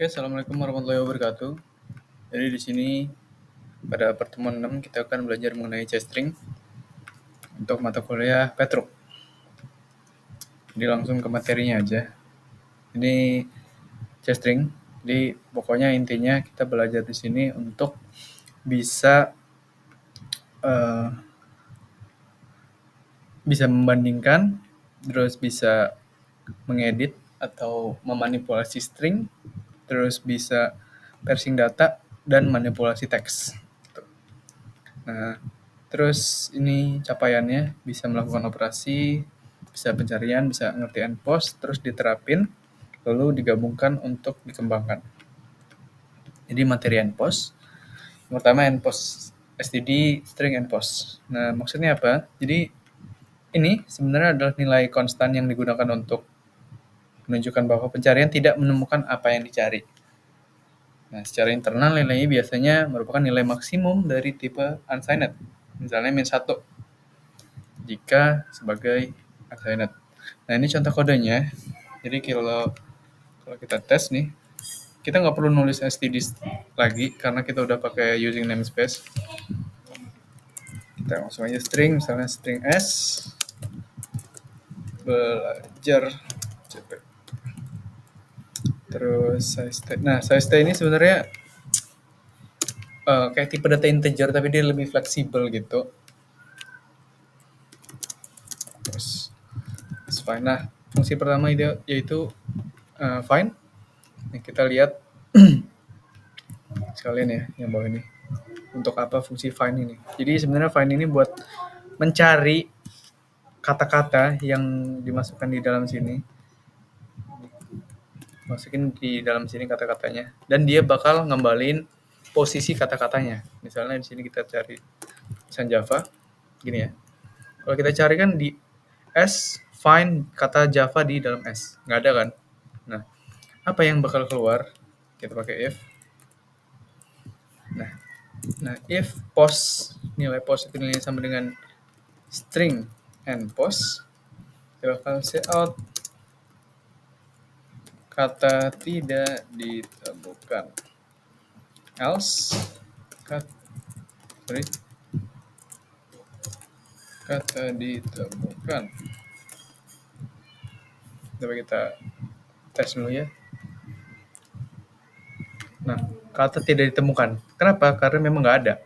Oke, assalamualaikum warahmatullahi wabarakatuh. Jadi di sini pada pertemuan 6 kita akan belajar mengenai C-string untuk mata kuliah Petruk. Jadi langsung ke materinya aja. Ini C-string. Jadi pokoknya intinya kita belajar di sini untuk bisa eh, bisa membandingkan, terus bisa mengedit atau memanipulasi string, terus bisa parsing data dan manipulasi teks. Nah, terus ini capaiannya bisa melakukan operasi, bisa pencarian, bisa ngerti endpost, terus diterapin, lalu digabungkan untuk dikembangkan. Jadi materi endpost, yang pertama endpost std string endpost. Nah, maksudnya apa? Jadi ini sebenarnya adalah nilai konstan yang digunakan untuk menunjukkan bahwa pencarian tidak menemukan apa yang dicari. Nah, secara internal nilainya biasanya merupakan nilai maksimum dari tipe unsigned. Misalnya -1 jika sebagai unsigned. Nah, ini contoh kodenya. Jadi kalau kita tes nih, kita nggak perlu nulis std lagi karena kita udah pakai using namespace. Kita langsung aja string, misalnya string s belajar CP. Terus size ini sebenarnya kayak tipe data integer tapi dia lebih fleksibel gitu. Terus find. Nah, fungsi pertama yaitu find. Nah, kita lihat sekalian ya yang bawah ini. Untuk apa fungsi find ini? Jadi sebenarnya find ini buat mencari kata-kata yang dimasukkan di dalam sini. Masukin di dalam sini kata-katanya dan dia bakal ngembalin posisi kata-katanya. Misalnya di sini kita cari tulisan Java gini ya. Kalau kita cari kan di S, find kata Java di dalam S. Nggak ada kan? Nah, apa yang bakal keluar? Kita pakai if. Nah, if post, nilai post itu nilainya sama dengan string and post, kita bakal set out kata tidak ditemukan. Else, kata ditemukan. Coba kita tes dulu ya. Nah, kata tidak ditemukan. Kenapa? Karena memang nggak ada.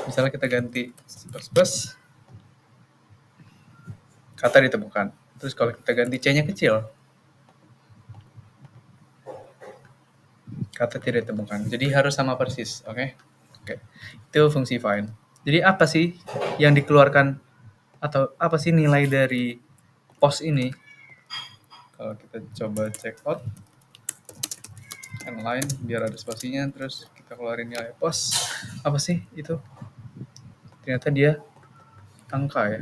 Misalnya kita ganti plus, kata ditemukan. Terus kalau kita ganti C-nya kecil, kata tidak ditemukan. Jadi harus sama persis, oke? Oke. Itu fungsi find. Jadi apa sih yang dikeluarkan atau apa sih nilai dari post ini? Kalau kita coba check out line biar ada spasinya, terus kita keluarin nilai post, apa sih itu? Ternyata dia angka ya.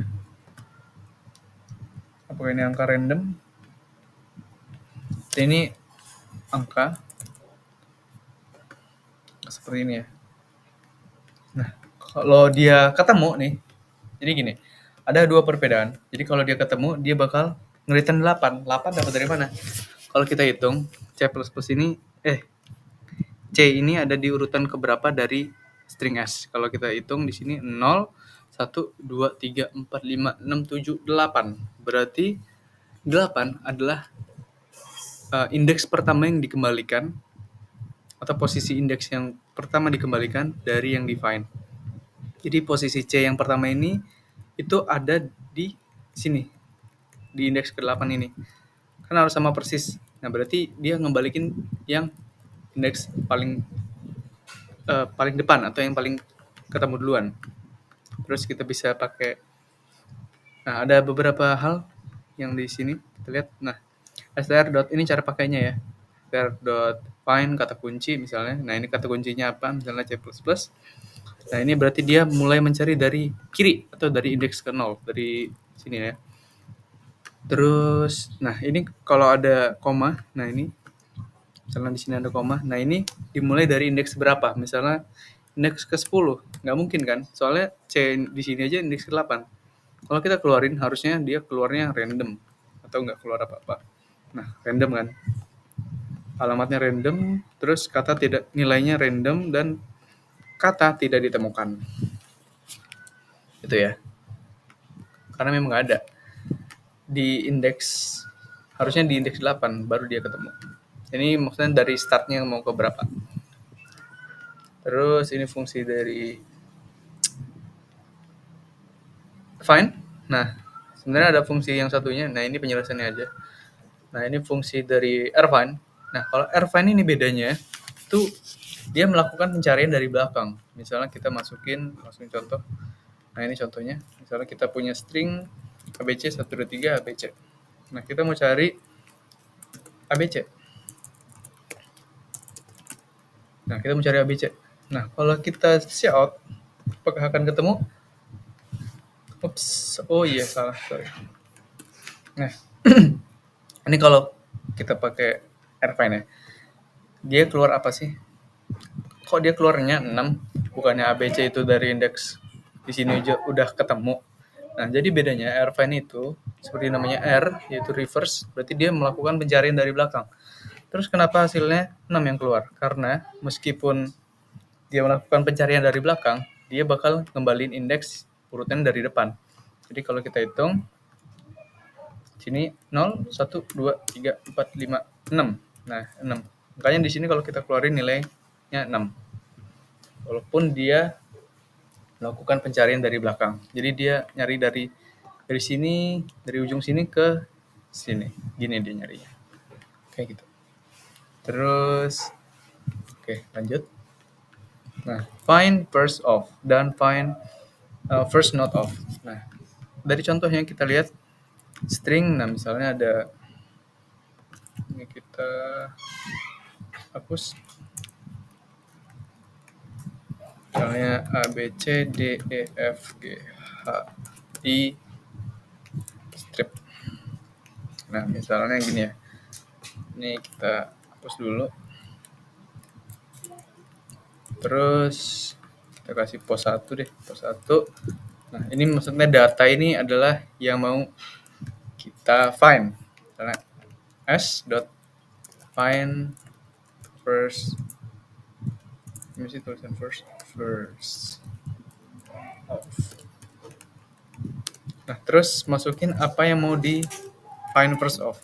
Apakah ini angka random? Ini angka seperti ini ya. Nah, kalau dia ketemu nih, jadi gini, ada dua perbedaan. Jadi kalau dia ketemu, dia bakal nge-return 8. 8 dapat dari mana? Kalau kita hitung, C++ ini, C ini ada di urutan keberapa dari string S. Kalau kita hitung di sini 0, 1, 2, 3, 4, 5, 6, 7, 8. Berarti 8 adalah indeks pertama yang dikembalikan atau posisi indeks yang pertama dikembalikan dari yang define. Jadi posisi C yang pertama ini itu ada di sini, di indeks ke-8 ini. Kan harus sama persis. Nah, berarti dia ngembalikin yang indeks paling depan atau yang paling ketemu duluan. Terus kita bisa pakai, nah ada beberapa hal yang di sini kita lihat. Nah, str. Ini cara pakainya ya. str.find kata kunci misalnya. Nah, ini kata kuncinya apa? Misalnya C++. Nah, ini berarti dia mulai mencari dari kiri atau dari indeks ke 0 dari sini ya. Terus, nah ini kalau ada koma, nah ini misalnya di sini ada koma, nah ini dimulai dari indeks berapa? Misalnya indeks ke-10, nggak mungkin kan? Soalnya C di sini aja indeks ke-8. Kalau kita keluarin, harusnya dia keluarnya random atau nggak keluar apa-apa. Nah, random kan? alamatnya random, terus kata tidak nilainya random dan kata tidak ditemukan. Itu ya. Karena memang nggak ada di indeks, harusnya di indeks 8 baru dia ketemu. Ini maksudnya dari startnya mau ke berapa. Terus ini fungsi dari find. Nah, sebenarnya ada fungsi yang satunya. Nah, ini penjelasannya aja. Nah, ini fungsi dari rfind. Nah, kalau rfind ini bedanya itu dia melakukan pencarian dari belakang. Misalnya kita masukin contoh. Nah, ini contohnya. Misalnya kita punya string ABC 123 ABC. Nah, kita mau cari ABC. Nah, kita mau cari ABC. Nah, kalau kita cout, apakah akan ketemu? Ups, oh iya salah, sorry. Nah, ini kalau kita pakai rfind ya, dia keluar apa sih? Kok dia keluarnya 6? Bukannya ABC itu dari indeks di sini aja udah ketemu. Nah, jadi bedanya rfind itu seperti namanya R, yaitu reverse, berarti dia melakukan pencarian dari belakang. Terus kenapa hasilnya 6 yang keluar? Karena meskipun dia melakukan pencarian dari belakang, dia bakal ngembalin indeks urutan dari depan. Jadi kalau kita hitung, sini 0, 1, 2, 3, 4, 5, 6. Nah, 6. Makanya di sini kalau kita keluarin nilainya 6. Walaupun dia melakukan pencarian dari belakang. Jadi dia nyari dari sini, dari ujung sini ke sini. Gini dia nyarinya. Kayak gitu. Terus, oke, lanjut. Nah, find first of dan find first not of. Nah, dari contoh yang kita lihat string, nah misalnya ada, ini kita hapus, misalnya A B C D E F G H I strip. Nah, misalnya gini ya, ini kita hapus dulu, terus kita kasih pos 1 deh, pos 1. Nah, ini maksudnya data ini adalah yang mau kita find. Misalnya s.find first, ini sih tulisan first of. Nah, terus masukin apa yang mau di find first of.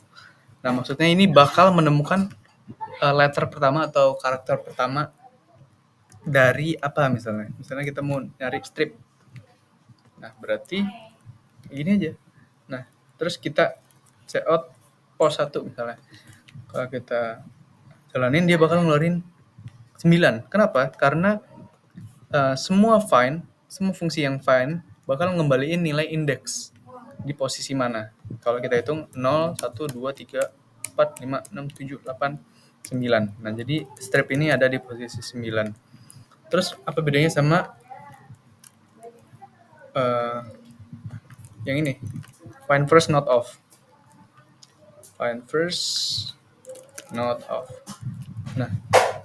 Nah, maksudnya ini bakal menemukan letter pertama atau karakter pertama dari apa misalnya. Misalnya kita mau nyari strip. Nah, berarti gini aja. Nah, terus kita cout pos 1 misalnya. Kalau kita jalanin dia bakal ngeluarin 9. Kenapa? Karena semua fungsi yang find bakal ngembaliin nilai indeks di posisi mana. Kalau kita hitung 0, 1, 2, 3, 4, 5, 6, 7, 8, 9. Nah, jadi strip ini ada di posisi 9. Terus apa bedanya sama yang ini? Find first not of. Find first not of. Nah,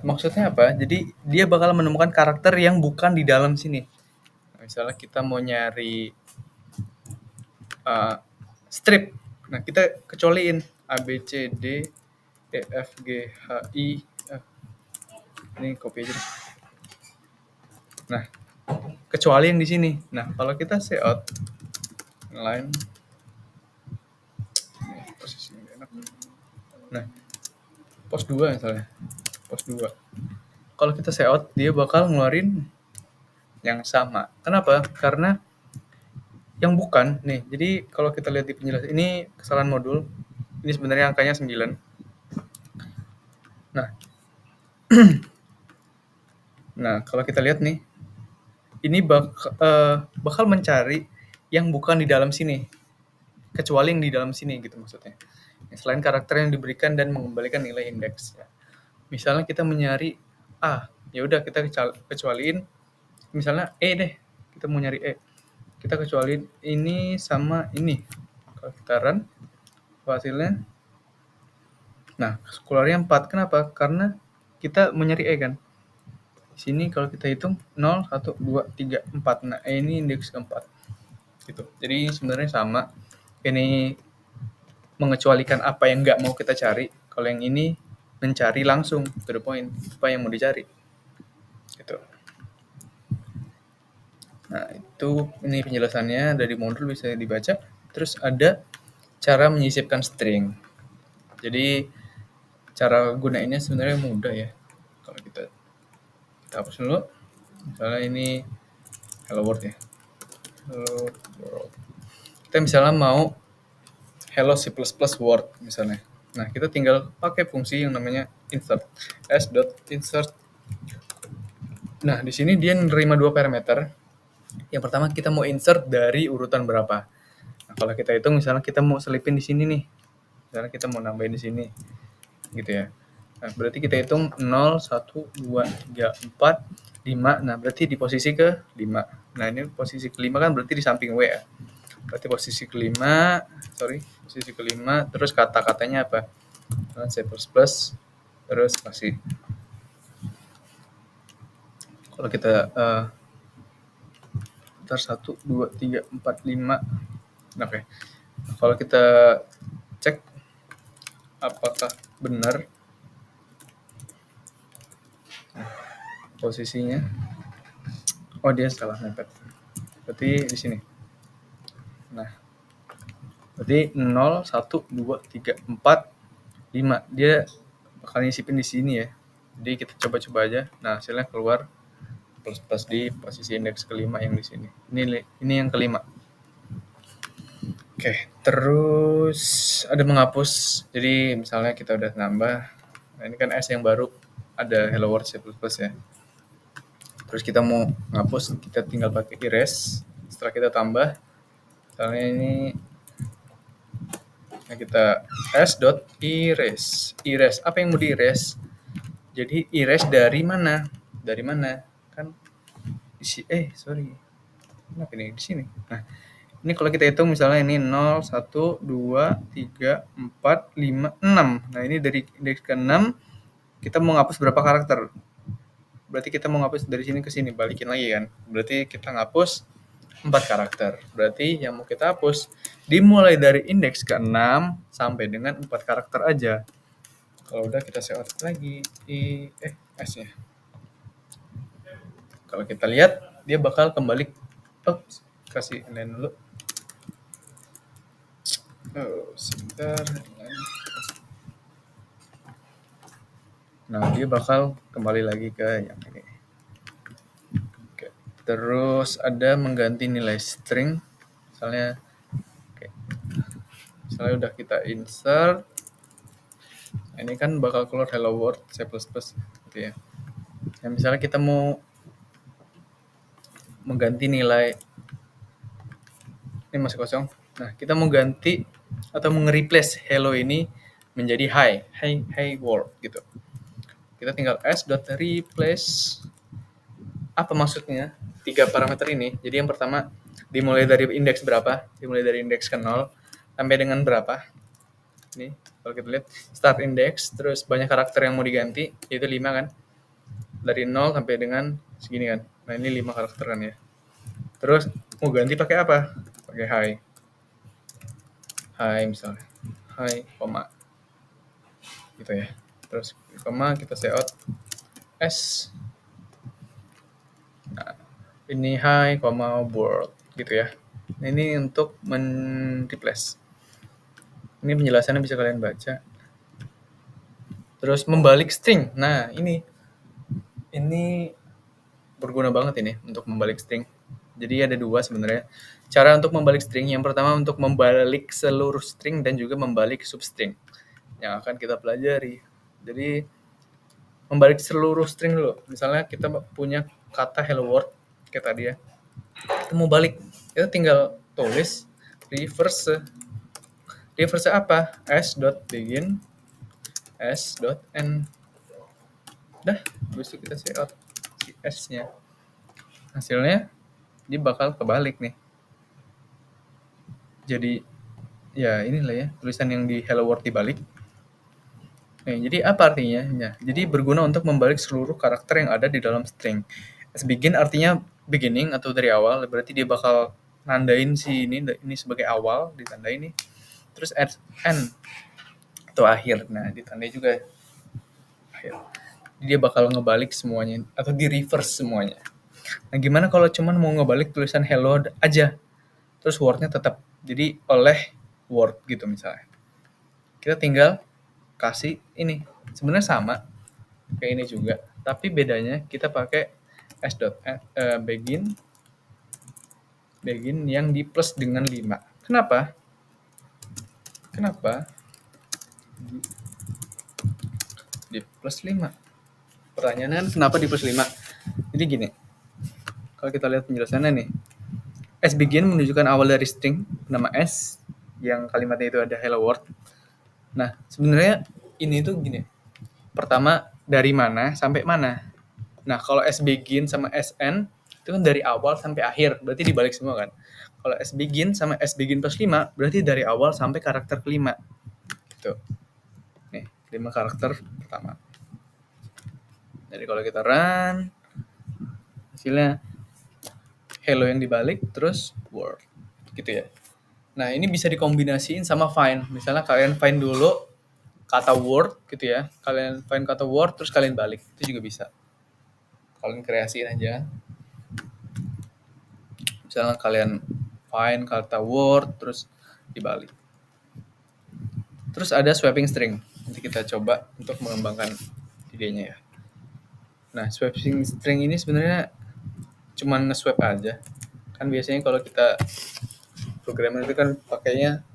maksudnya apa? Jadi dia bakal menemukan karakter yang bukan di dalam sini. Misalnya kita mau nyari strip. Nah, kita kecualiin A, B, C, D, E, F, G, H, I. Ini copy aja. Nah, kecualiin di sini. Nah, kalau kita cout line, posisi ini enak. Nah, pos 2 misalnya. Pos 2. Kalau kita cout, dia bakal ngeluarin yang sama. Kenapa? Karena yang bukan nih. Jadi kalau kita lihat di penjelasan ini kesalahan modul. Ini sebenarnya angkanya 9. Nah, nah kalau kita lihat nih, ini bakal mencari yang bukan di dalam sini, kecuali yang di dalam sini gitu maksudnya. Selain karakter yang diberikan dan mengembalikan nilai indeks. Misalnya kita mencari A, ya udah kita kecualiin. Misalnya E deh, kita mau nyari E. Kita kecualiin ini sama ini. Kalau kita run, hasilnya, nah keluarnya 4. Kenapa? Karena kita mau nyari E kan. Di sini kalau kita hitung 0, 1, 2, 3, 4. Nah, E ini indeks keempat. Gitu. Jadi sebenarnya sama. Ini mengecualikan apa yang nggak mau kita cari. Kalau yang ini mencari langsung to the point apa yang mau dicari gitu. Nah, itu ini penjelasannya dari modul bisa dibaca. Terus ada cara menyisipkan string. Jadi cara gunainnya sebenarnya mudah ya. Kalau kita hapus dulu. Misalnya ini hello world ya. Hello world. Kita misalnya mau hello C++ word misalnya. Nah, kita tinggal pakai fungsi yang namanya insert. s.insert. Nah, di sini dia menerima dua parameter. Yang pertama kita mau insert dari urutan berapa. Nah, kalau kita hitung misalnya kita mau selipin di sini nih. Misalnya kita mau nambahin di sini. Gitu ya. Nah, berarti kita hitung 0, 1, 2, 3, 4, 5. Nah, berarti di posisi ke-5. Nah, ini posisi ke-5 kan berarti di samping W ya. Berarti posisi ke-5, posisi ke-5, terus kata-katanya apa? C++, terus spasi. Kalau kita ntar 1, 2, 3, 4, 5. Oke. Kalau kita cek apakah benar posisinya. Oh, dia salah nempel. Berarti di sini. Nah, berarti 0, 1, 2, 3, 4, 5. Dia bakal nyisipin di sini ya. Jadi kita coba-coba aja. Nah, hasilnya keluar plus di posisi indeks ke-5 yang di sini. Ini yang ke-5. Oke, terus ada menghapus. Jadi misalnya kita udah nambah. Nah, ini kan S yang baru ada hello world C++ ya. Terus kita mau ngapus, kita tinggal pakai erase. Setelah kita tambah, misalnya ini nah kita s.erase. Erase, apa yang mau di erase? Jadi erase dari mana? Dari mana? Kan di Kenapa ini di sini? Nah, ini kalau kita hitung misalnya ini 0, 1, 2, 3, 4, 5, 6. Nah, ini dari indeks ke-6 kita mau ngapus berapa karakter? Berarti kita mau ngapus dari sini ke sini, balikin lagi kan. Berarti kita ngapus 4 karakter. Berarti yang mau kita hapus dimulai dari indeks ke-6 sampai dengan 4 karakter aja. Kalau udah kita save lagi S-nya. Kalau kita lihat dia bakal kembali kasih inline dulu. Sebentar. Nah, dia bakal kembali lagi ke yang ini. Oke. Terus ada mengganti nilai string. Misalnya udah kita insert. Ini kan bakal keluar hello world C++ gitu ya. Nah, misalnya kita mau mengganti nilai ini masih kosong. Nah, kita mau ganti atau nge-replace hello ini menjadi hi world gitu. Kita tinggal s.replace. Apa maksudnya? 3 parameter ini. Jadi yang pertama dimulai dari indeks berapa? Dimulai dari indeks ke 0 sampai dengan berapa? Ini kalau kita lihat start index, terus banyak karakter yang mau diganti, yaitu 5 kan. Dari 0 sampai dengan segini kan. Nah, ini 5 karakter kan ya. Terus mau ganti pakai apa? Pakai hi misalnya. Hi, koma. Gitu ya. Terus koma kita say out s. Nah, ini hi, world gitu ya. Nah, ini untuk men-replace. Ini penjelasannya bisa kalian baca. Terus membalik string. Nah, ini berguna banget ini untuk membalik string. Jadi ada 2 sebenarnya. Cara untuk membalik string. Yang pertama untuk membalik seluruh string dan juga membalik substring yang akan kita pelajari. Jadi membalik seluruh string dulu. Misalnya kita punya kata hello world kayak tadi ya. Kita mau balik, kita tinggal tulis reverse. Reverse apa? s.begin s.end. Dah, habis itu kita say out si s-nya. Hasilnya dia bakal kebalik nih. Jadi ya inilah ya tulisan yang di hello world dibalik. Nah, jadi apa artinya? Ya, jadi berguna untuk membalik seluruh karakter yang ada di dalam string. As begin artinya beginning atau dari awal, berarti dia bakal nandain ini sebagai awal, ditandai nih. Terus at end atau akhir. Nah, ditandai juga. akhir. Dia bakal ngebalik semuanya atau di reverse semuanya. Nah, gimana kalau cuman mau ngebalik tulisan hello aja, terus word-nya tetap jadi oleh word gitu misalnya. Kita tinggal kasih ini. Sebenarnya sama kayak ini juga, tapi bedanya kita pakai begin yang di plus dengan 5. Kenapa? Kenapa di plus 5? Pertanyaannya kenapa di plus 5? Jadi gini, kalau kita lihat penjelasannya nih, S begin menunjukkan awal dari string nama S yang kalimatnya itu ada hello world. Nah, sebenarnya ini tuh gini. Pertama, dari mana sampai mana? Nah, kalau S begin sama SN itu kan dari awal sampai akhir, berarti dibalik semua kan. Kalau S begin sama S begin plus 5, berarti dari awal sampai karakter kelima. Gitu. Nih, 5 karakter pertama. Jadi kalau kita run, hasilnya hello yang dibalik, terus word. Gitu ya. Nah, ini bisa dikombinasiin sama find. Misalnya kalian find dulu kata word gitu ya. Kalian find kata word, terus kalian balik. Itu juga bisa. Kalian kreasiin aja. Misalnya kalian find kata word, terus dibalik. Terus ada swapping string. Nanti kita coba untuk mengembangkan idenya ya. Nah, swapping string ini sebenarnya cuma nge-swap aja. Kan biasanya kalau kita programmer itu kan pakainya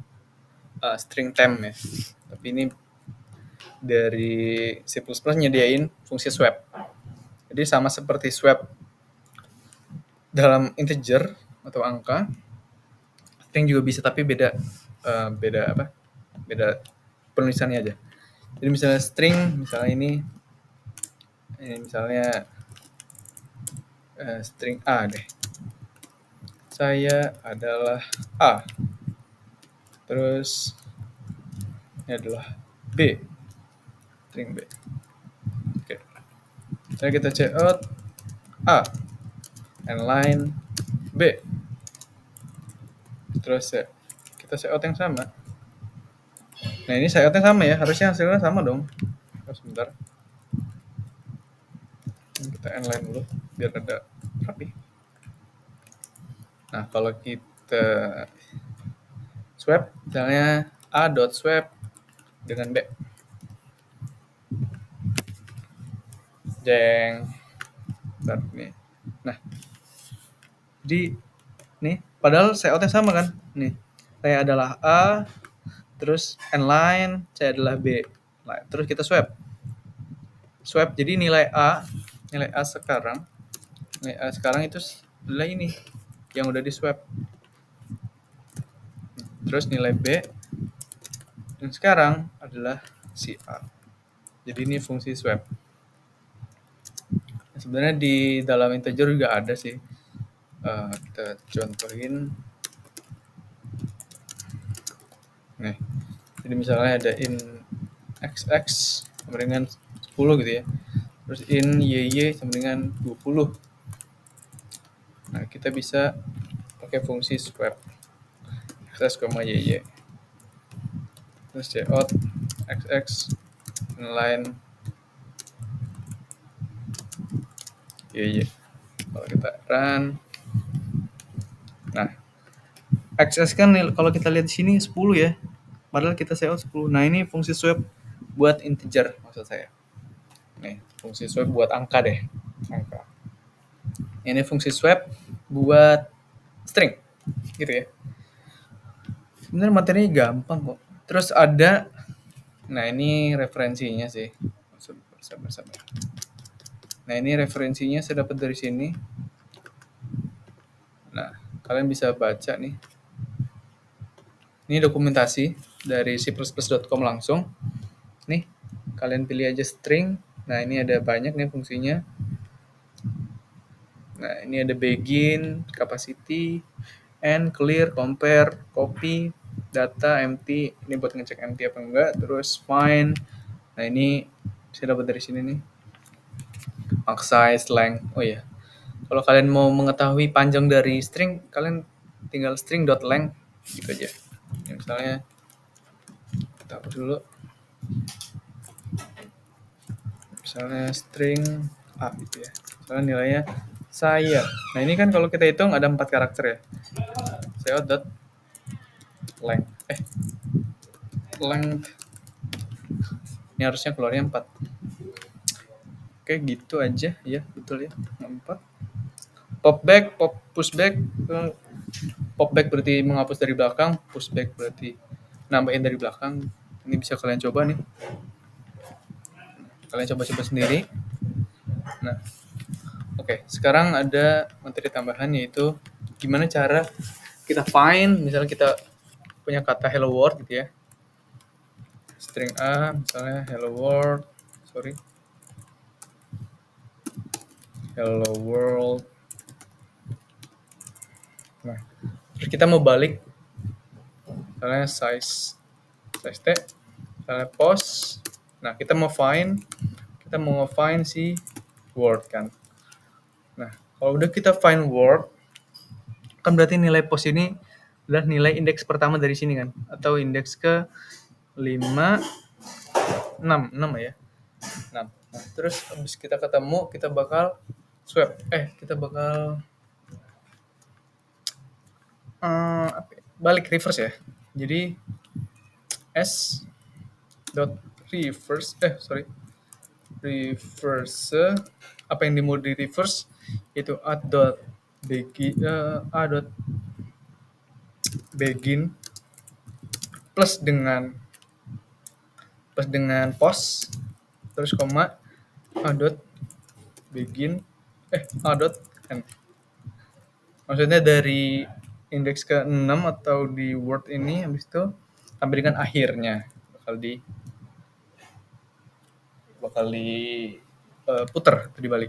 string temp ya. Tapi ini dari C++ nyediain fungsi swap. Jadi sama seperti swap dalam integer atau angka, string juga bisa tapi beda beda penulisannya aja. Jadi misalnya string, misalnya ini misalnya string A deh. Saya adalah A. Terus ini adalah B. String B. Oke. Jadi kita check out A. And line B. Terus ya, kita check out yang sama. Nah, ini check out yang sama ya. Harusnya hasilnya sama dong. Sebentar. Kita inline dulu biar ada rapi. Nah, kalau kita swap, misalnya A.swap dengan B. Jeng. Bentar, nih. Nah, di nih, padahal layoutnya sama kan? Nih, saya adalah A, terus inline, saya adalah B. Nah, terus kita swap. Swap, jadi nilai A sekarang itu nilai ini yang udah di swap. Terus nilai B yang sekarang adalah si A. Jadi ini fungsi swap. Sebenarnya di dalam integer juga ada sih. Kita contohin. Nih. Jadi misalnya ada in xx sama dengan 10 gitu ya. Terus in y sama dengan 20. Nah, kita bisa pakai fungsi swap xx, y. Terus cout xx inline y. Kalau kita run, nah xx kan kalau kita lihat di sini 10 ya, padahal kita cout 10. Nah, ini fungsi swap buat integer maksud saya. Nih, fungsi swap buat angka deh, angka. Ini fungsi swap buat string gitu ya. Sebenarnya materinya gampang kok. Terus ada, nah ini referensinya sih. Sabar. Nah, ini referensinya saya dapat dari sini. Nah, kalian bisa baca nih. Ini dokumentasi dari c++.com langsung. Nih, kalian pilih aja string. Nah, ini ada banyak nih fungsinya. Nah, ini ada begin, capacity, end, clear, compare, copy, data, empty. Ini buat ngecek empty apa enggak. Terus find. Nah, ini saya dapat dari sini nih. Max size, length. Oh iya. Kalau kalian mau mengetahui panjang dari string, kalian tinggal string.length gitu aja. Ya, misalnya kita hapus dulu. misalnya string A gitu ya. Misalnya nilainya saya. Nah ini kan kalau kita hitung ada 4 karakter ya. Saya dot length. Length. Ini harusnya keluarnya 4. Oke gitu aja ya, betul ya. 4. Pop back, push back. Pop back berarti menghapus dari belakang, push back berarti nambahin dari belakang. Ini bisa kalian coba nih. Kalian coba-coba sendiri. Nah, oke, sekarang ada materi tambahan yaitu gimana cara kita find, misalnya kita punya kata hello world gitu ya. String A, misalnya hello world, hello world. Nah, terus kita mau balik, misalnya size T, misalnya post. Nah, kita mau find si word kan. Nah, kalau udah kita find word, kan berarti nilai post ini adalah nilai indeks pertama dari sini kan, atau indeks ke 5, 6 ya. 6. Nah, terus habis kita ketemu, kita bakal swap. Kita bakal balik reverse ya. Jadi s dot reverse apa yang mau di reverse itu a dot begin plus dengan post terus koma a dot begin a dot end. Maksudnya dari indeks ke 6 atau di word ini, habis itu sampai dengan akhirnya bakal di puter atau dibalik.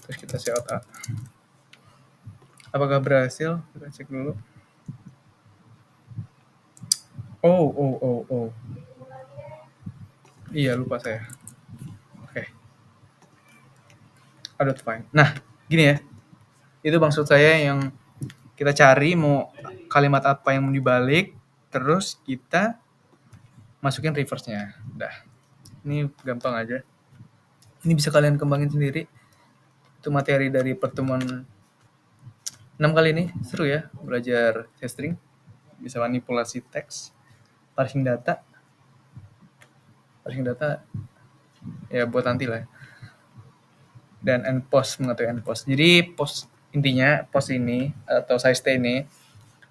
Terus kita say out A. Apakah berhasil? Kita cek dulu. Oh. Iya, lupa saya. Oke. Adot fine. Nah, gini ya. Itu maksud saya yang kita cari mau kalimat apa yang mau dibalik, terus kita masukin reverse-nya. Dah. Ini gampang aja. Ini bisa kalian kembangin sendiri. Itu materi dari pertemuan 6 kali ini. Seru ya belajar string. Bisa manipulasi teks, parsing data ya buat nanti lah. Dan end post, mengetahui end post. Jadi intinya post ini atau size T ini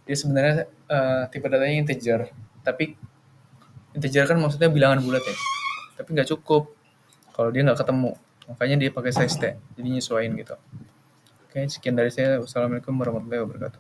dia sebenarnya tipe datanya integer. Tapi integer kan maksudnya bilangan bulat ya. Tapi nggak cukup kalau dia nggak ketemu. Makanya dia pakai size T. Jadi nyesuaiin gitu. Oke, sekian dari saya. Wassalamualaikum warahmatullahi wabarakatuh.